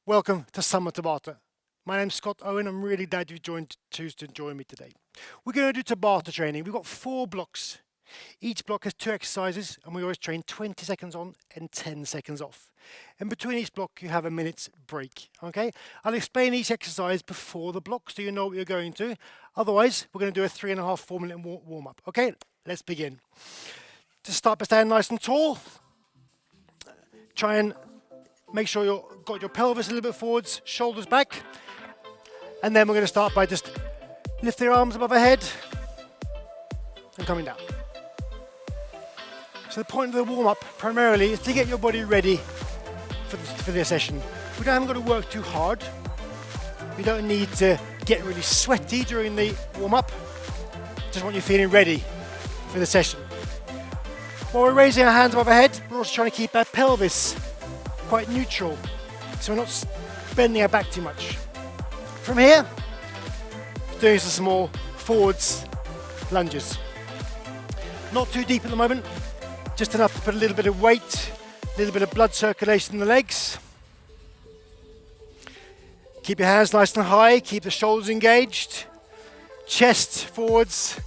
Welcome to Summer Tabata. My name's Scott Owen. I'm really glad you choose to join me today. We're going to do Tabata training. We've got 4 blocks. Each block has 2 exercises, and we always train 20 seconds on and 10 seconds off. And between each block, you have a minute's break. Okay? I'll explain each exercise before the block so you know what you're going to. Otherwise, we're going to do a 3.5, 4 minute warm-up. Okay? Let's begin. To start by standing nice and tall. Try and make sure you've got your pelvis a little bit forwards, shoulders back. And then we're going to start by just lifting your arms above our head and coming down. So the point of the warm-up primarily is to get your body ready for this session. We haven't got to work too hard. We don't need to get really sweaty during the warm-up. Just want you feeling ready for the session. While we're raising our hands above our head, we're also trying to keep our pelvis quite neutral, so we're not bending our back too much. From here, doing some small forwards lunges. Not too deep at the moment, just enough to put a little bit of weight, a little bit of blood circulation in the legs. Keep your hands nice and high, keep the shoulders engaged, chest forwards,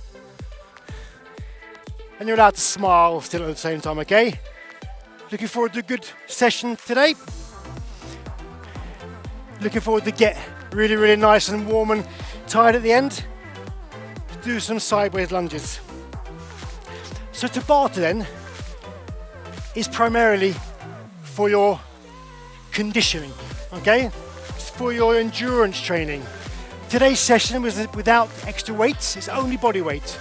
and you're allowed to smile still at the same time, okay? Looking forward to a good session today. Looking forward to get really, really nice and warm and tired at the end. Do some sideways lunges. So Tabata then is primarily for your conditioning, okay? It's for your endurance training. Today's session was without extra weights, it's only body weight.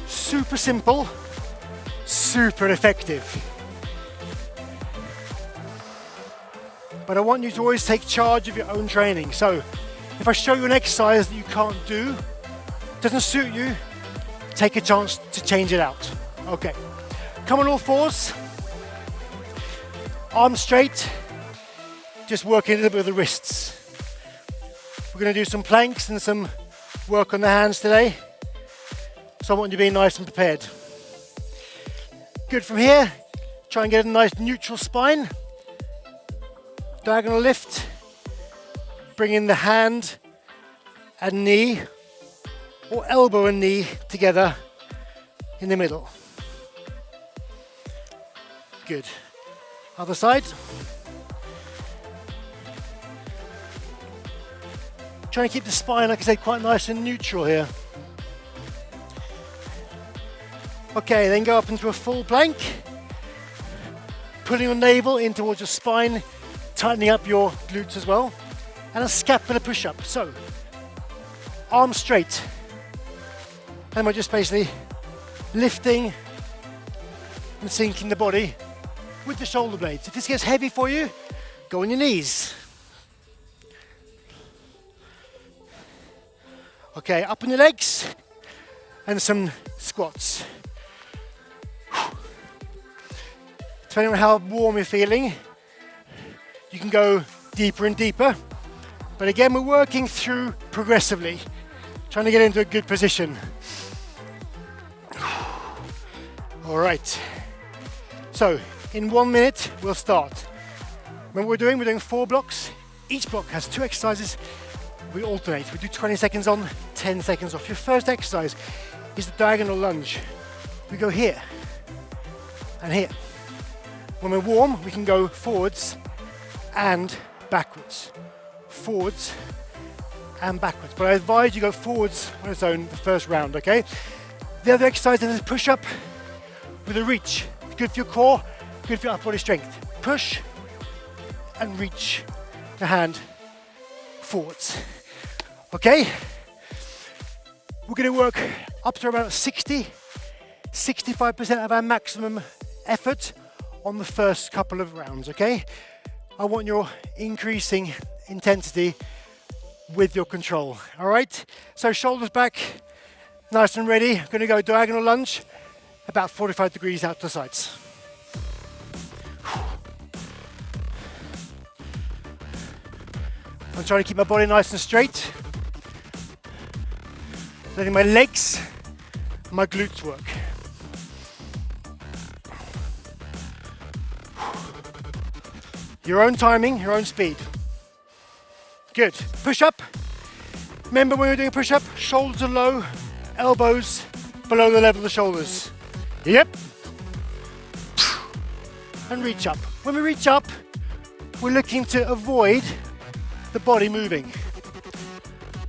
Super simple, super effective. But I want you to always take charge of your own training. So if I show you an exercise that you can't do, doesn't suit you, take a chance to change it out. Okay, come on all fours. Arms straight, just working a little bit of the wrists. We're going to do some planks and some work on the hands today. So I want you to be nice and prepared. Good. From here, try and get a nice neutral spine. Diagonal lift, bring in the hand and knee, or elbow and knee together in the middle. Good. Other side. Trying to keep the spine, like I said, quite nice and neutral here. Okay, then go up into a full plank, pulling your navel in towards your spine, tightening up your glutes as well, and a scapular push-up. So, arms straight, and we're just basically lifting and sinking the body with the shoulder blades. If this gets heavy for you, go on your knees. Okay, up on your legs, and some squats. Depending on how warm you're feeling, you can go deeper and deeper. But again, we're working through progressively, trying to get into a good position. All right. So, in 1 minute, we'll start. Remember what we're doing 4 blocks. Each block has 2 exercises. We alternate. We do 20 seconds on, 10 seconds off. Your first exercise is the diagonal lunge. We go here and here. When we're warm, we can go forwards and backwards. Forwards and backwards. But I advise you go forwards on its own the first round, okay? The other exercise is push-up with a reach. Good for your core, good for your upper body strength. Push and reach the hand forwards. Okay? We're going to work up to about 65% of our maximum effort on the first couple of rounds, okay? I want your increasing intensity with your control, all right? So shoulders back, nice and ready. I'm going to go diagonal lunge, about 45 degrees out to the sides. I'm trying to keep my body nice and straight, letting my legs and my glutes work. Your own timing, your own speed. Good. Push up. Remember when we're doing a push up, shoulders are low, elbows below the level of the shoulders. Yep. And reach up. When we reach up, we're looking to avoid the body moving.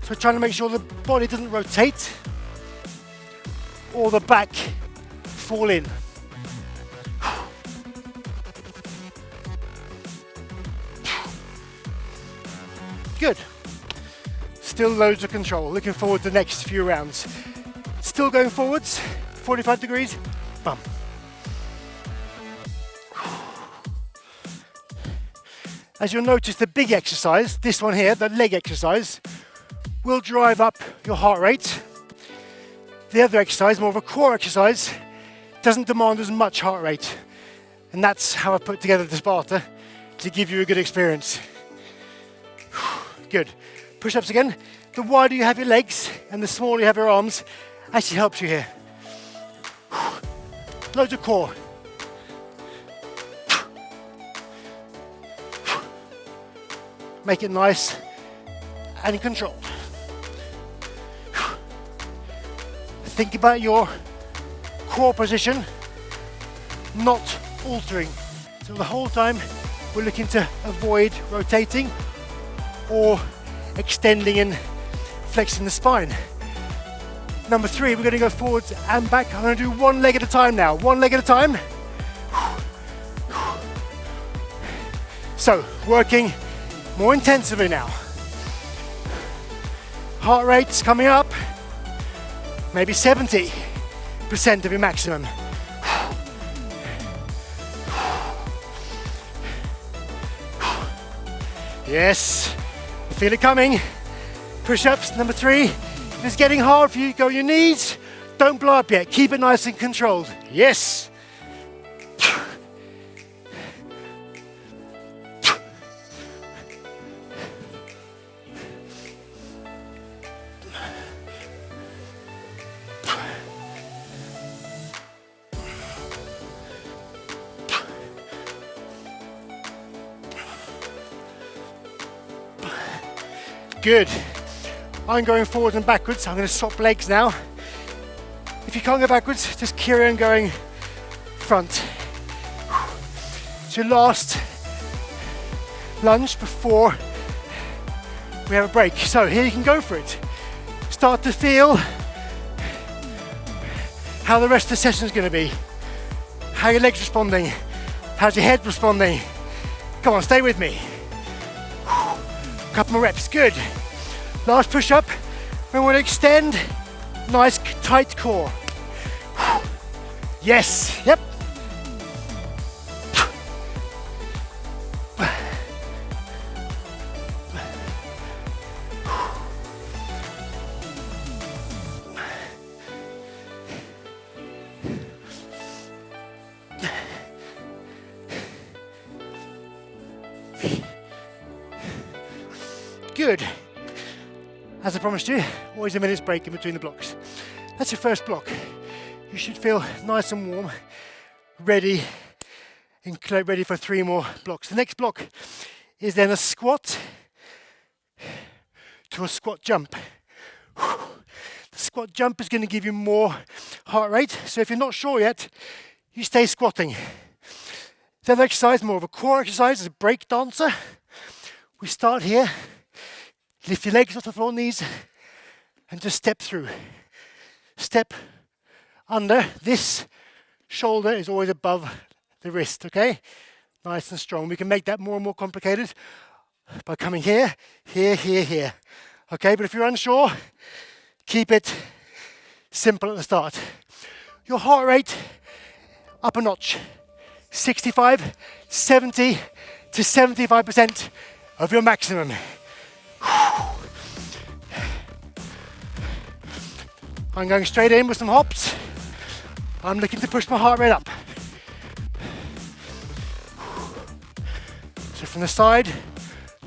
So we're trying to make sure the body doesn't rotate or the back fall in. Good. Still loads of control. Looking forward to the next few rounds. Still going forwards, 45 degrees, bum. As you'll notice, the big exercise, this one here, the leg exercise, will drive up your heart rate. The other exercise, more of a core exercise, doesn't demand as much heart rate. And that's how I put together the TABATA to give you a good experience. Good. Push-ups again. The wider you have your legs and the smaller you have your arms actually helps you here. Loads of core. Make it nice and controlled. Think about your core position, not altering. So the whole time we're looking to avoid rotating or extending and flexing the spine. Number 3, we're going to go forwards and back. I'm going to do one leg at a time now. One leg at a time. So, working more intensively now. Heart rate's coming up. Maybe 70% of your maximum. Yes. Feel it coming. Push-ups, number 3. If it's getting hard for you, go on your knees. Don't blow up yet. Keep it nice and controlled. Yes. Good. I'm going forwards and backwards. I'm going to swap legs now. If you can't go backwards, just carry on going front. It's your last lunge before we have a break. So here you can go for it. Start to feel how the rest of the session is going to be. How your legs responding. How's your head responding? Come on, stay with me. Couple more reps, good. Last push up, we want to extend, nice tight core. Yes, yep. Good. As I promised you, always a minute's break in between the blocks. That's your first block. You should feel nice and warm, ready for 3 more blocks. The next block is then a squat to a squat jump. The squat jump is going to give you more heart rate, so if you're not sure yet, you stay squatting. The other exercise, more of a core exercise, is a break dancer. We start here. Lift your legs off the floor, knees, and just step through. Step under. This shoulder is always above the wrist, okay? Nice and strong. We can make that more and more complicated by coming here, here, here, here. Okay, but if you're unsure, keep it simple at the start. Your heart rate up a notch. 65, 70 to 75% of your maximum. I'm going straight in with some hops. I'm looking to push my heart rate up. So from the side,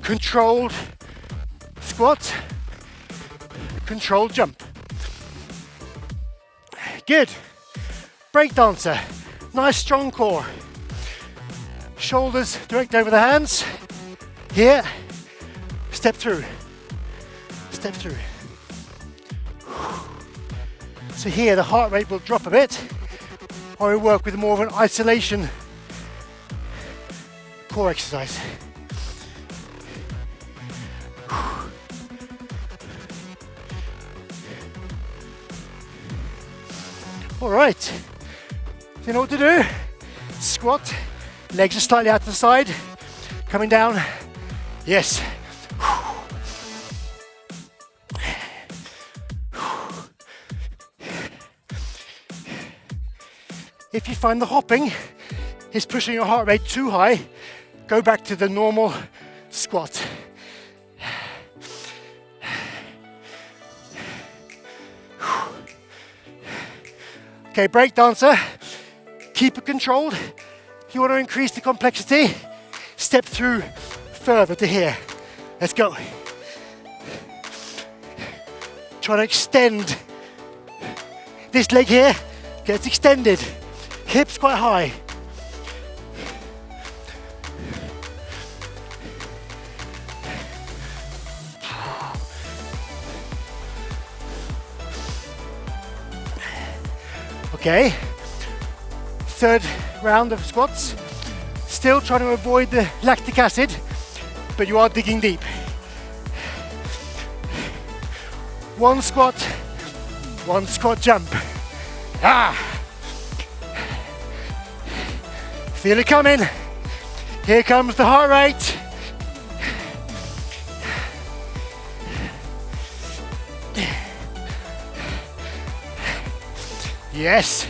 controlled squat, controlled jump. Good. Break dancer. Nice strong core. Shoulders direct over the hands. Here. step through, step through. So here the heart rate will drop a bit, or we work with more of an isolation core exercise. All right, you know what to do? Squat, legs are slightly out to the side, coming down. Yes. If you find the hopping is pushing your heart rate too high, go back to the normal squat. Okay, break dancer, keep it controlled. If you want to increase the complexity, step through further to here. Let's go. Try to extend this leg here, gets extended. Hips quite high. Okay, third round of squats. Still trying to avoid the lactic acid, but you are digging deep. One squat jump. Ah! Feel it coming. Here comes the heart rate. Yes,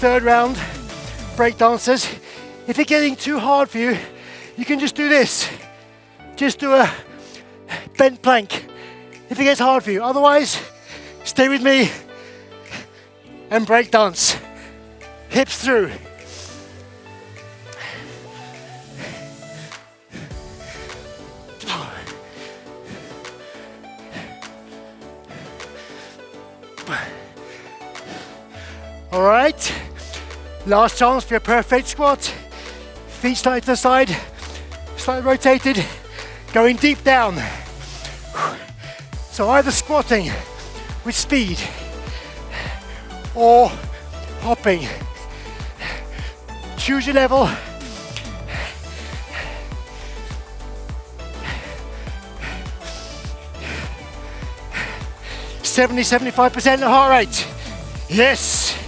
third round, break dancers. If it's getting too hard for you, you can just do this. Just do a bent plank if it gets hard for you. Otherwise, stay with me and break dance. Hips through. All right, last chance for your perfect squat. Feet slightly to the side, slightly rotated, going deep down. So either squatting with speed or hopping. Choose your level. (70–75% the heart rate). Yes.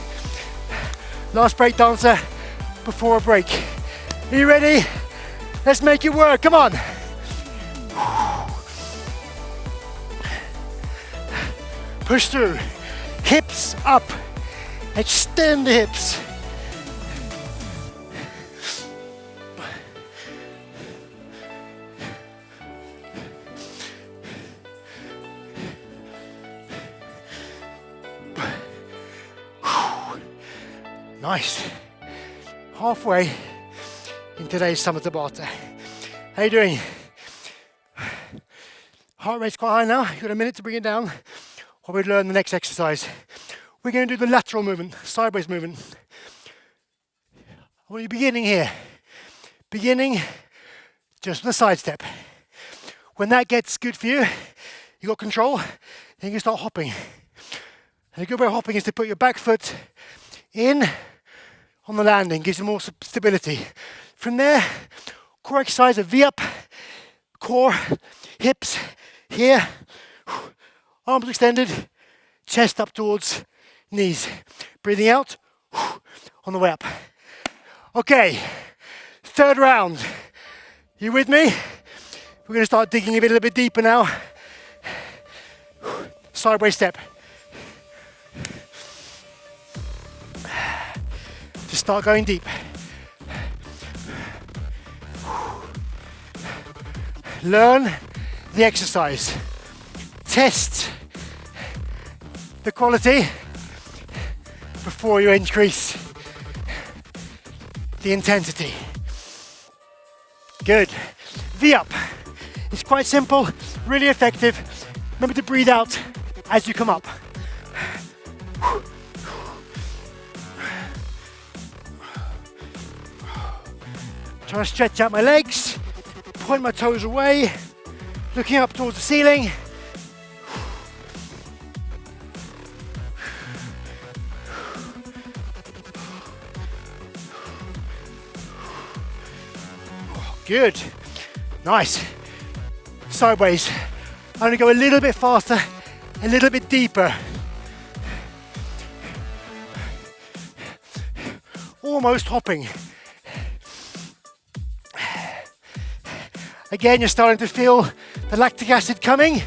Last break dancer before a break. Are you ready? Let's make it work, come on. Push through, hips up, extend the hips. Nice. Halfway in today's summer Tabata. How you doing? Heart rate's quite high now. You've got a minute to bring it down while we learn the next exercise. We're going to do the lateral movement, sideways movement. I want you beginning here. Beginning just with a side step. When that gets good for you, you got control, then you can start hopping. And a good way of hopping is to put your back foot in on the landing, gives you more stability. From there, core exercise, a V up, core, hips, here, arms extended, chest up towards knees. Breathing out, on the way up. Okay, third round. You with me? We're gonna start digging a little bit deeper now. Sideways step. Just start going deep. Learn the exercise. Test the quality before you increase the intensity. Good. V up. It's quite simple, really effective. Remember to breathe out as you come up. Trying to stretch out my legs, point my toes away, looking up towards the ceiling. Good, nice. Sideways. I'm going to go a little bit faster, a little bit deeper. Almost hopping. Again, you're starting to feel the lactic acid coming.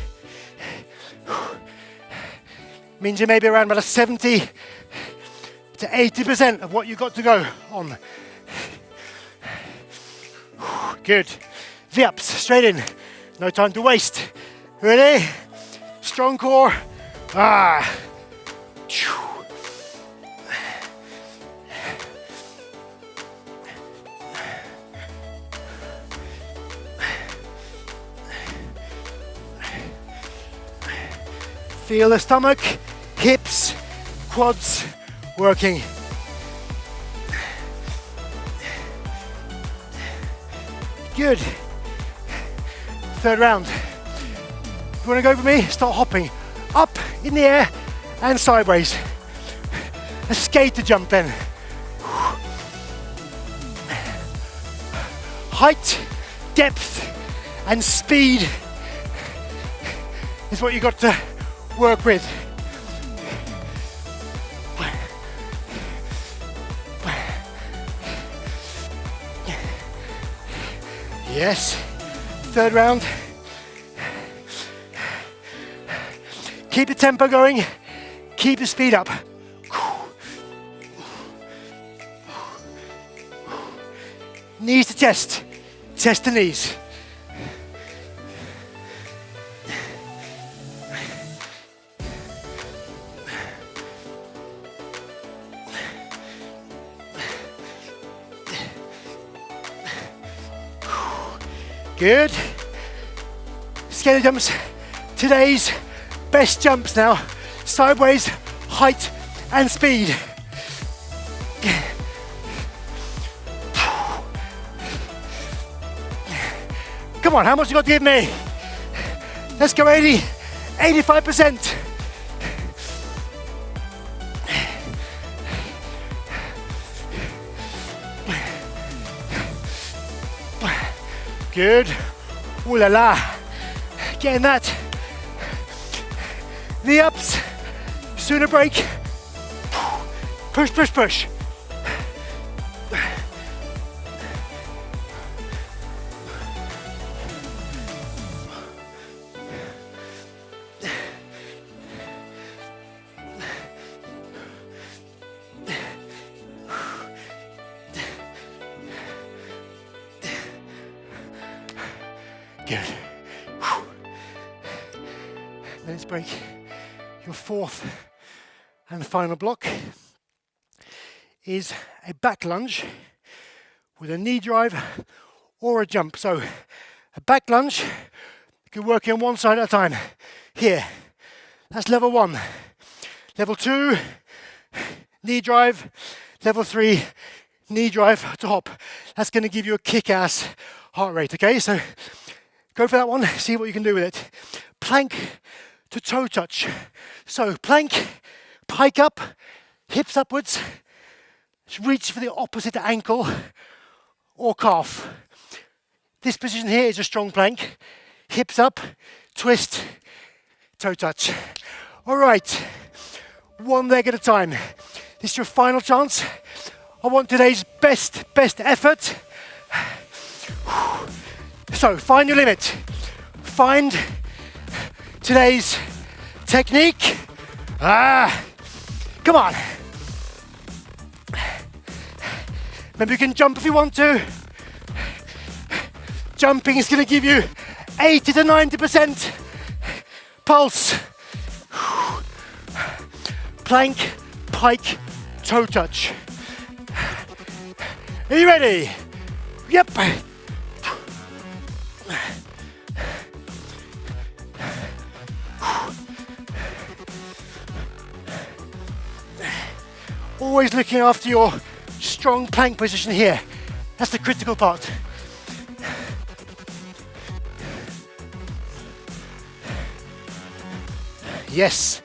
Means you're maybe around about a 70 to 80% of what you've got to go on. Good. V-ups, straight in. No time to waste. Ready? Strong core. Feel the stomach, hips, quads working. Good. Third round. If you want to go for me, start hopping. Up in the air and sideways. A skater jump then. Height, depth and speed is what you got to work with. Yes, third round. Keep the tempo going, keep the speed up. Knees to chest, chest to knees. Good. Skater jumps, today's best jumps now. Sideways, height and speed. Come on, how much you got to give me? Let's go 80, 85%. Good. Ooh la la. Getting that. The ups. Sooner break. Push, push, push. Good. Let's break. Your fourth and final block is a back lunge with a knee drive or a jump. So a back lunge, you can work on one side at a time. Here, that's level 1. Level 2, knee drive. Level 3, knee drive to hop. That's going to give you a kick-ass heart rate, okay? So go for that one, see what you can do with it. Plank to toe touch. So plank, pike up, hips upwards. Just reach for the opposite ankle or calf. This position here is a strong plank. Hips up, twist, toe touch. All right, one leg at a time. This is your final chance. I want today's best effort. So find your limit. Find today's technique. Come on. Remember, you can jump if you want to. Jumping is going to give you 80 to 90% pulse. Plank, pike, toe touch. Are you ready? Yep. Always looking after your strong plank position here. That's the critical part. Yes.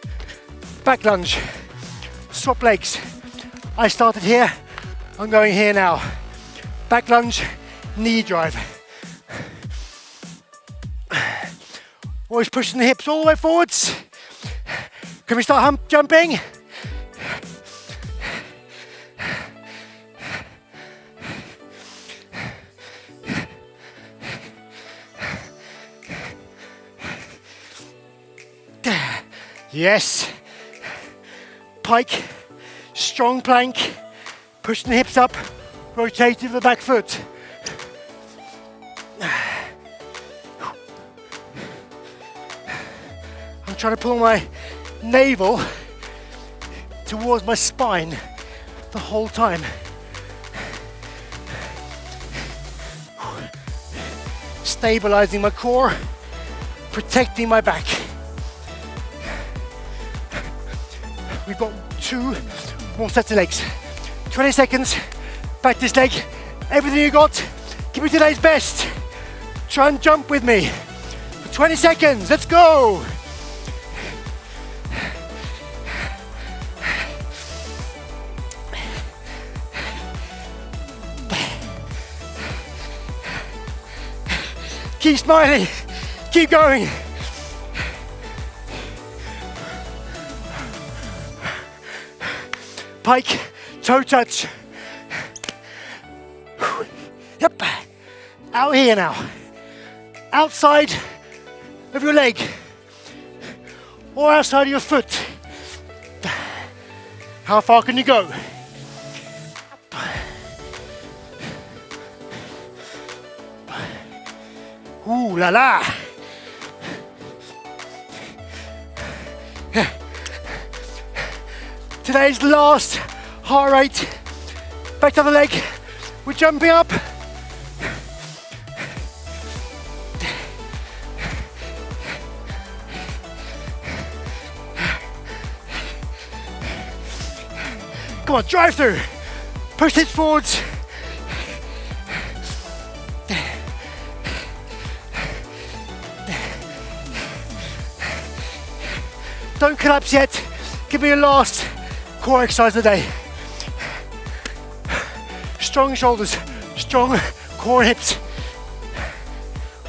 Back lunge. Swap legs. I started here, I'm going here now. Back lunge, knee drive. Always pushing the hips all the way forwards. Can we start hump jumping? Yes. Pike, strong plank, pushing the hips up, rotating the back foot. I'm trying to pull my navel towards my spine the whole time. Stabilizing my core, protecting my back. We've got 2 more sets of legs. 20 seconds, back this leg. Everything you got, give me today's best. Try and jump with me. For 20 seconds, let's go. Keep smiling, keep going. Pike, toe touch. Yep. Out here now. Outside of your leg or outside of your foot. How far can you go? Ooh la la. Today's last heart rate. Back to the leg. We're jumping up. Come on, drive through. Push hips forwards. Don't collapse yet. Give me your last core exercise of the day. Strong shoulders, strong core and hips.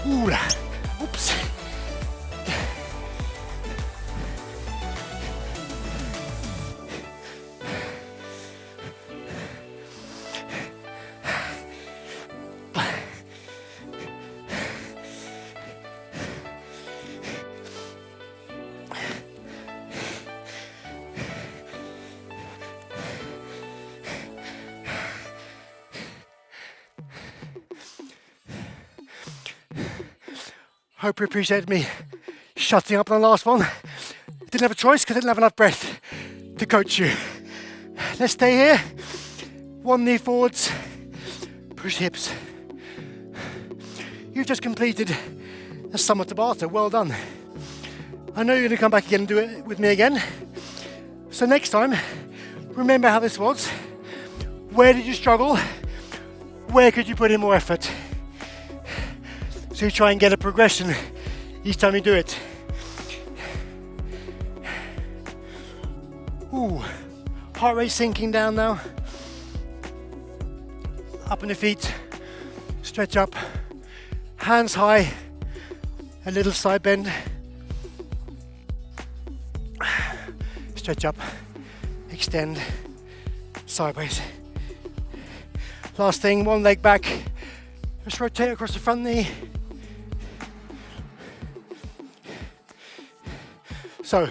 Ooh, oops. Hope you appreciated me shutting up on the last one. Didn't have a choice because I didn't have enough breath to coach you. Let's stay here. 1 knee forwards, push hips. You've just completed a summer Tabata. Well done. I know you're going to come back again and do it with me again. So next time, remember how this was. Where did you struggle? Where could you put in more effort? So you try and get a progression each time you do it. Ooh, heart rate sinking down now. Up on the feet, stretch up, hands high, a little side bend. Stretch up, extend, sideways. Last thing, 1 leg back, just rotate across the front knee. So,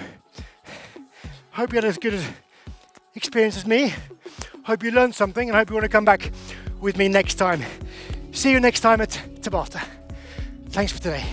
hope you had as good an experience as me. Hope you learned something and hope you want to come back with me next time. See you next time at Tabata. Thanks for today.